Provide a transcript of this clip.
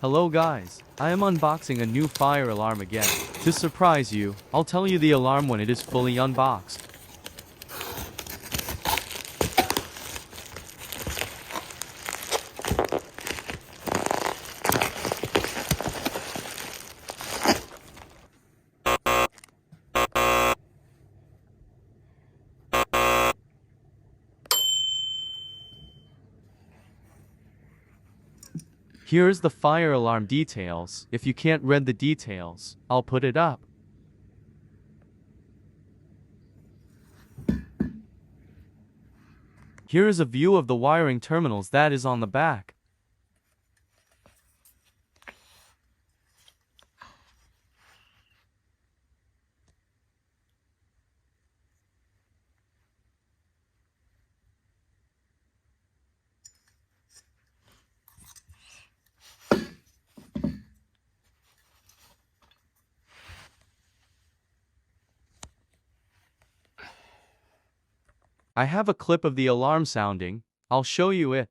Hello guys, I am unboxing a new fire alarm again. To surprise you, I'll tell you the alarm when it is fully unboxed. Here's the fire alarm details. If you can't read the details, I'll put it up. Here is a view of the wiring terminals that is on the back. I have a clip of the alarm sounding. I'll show you it.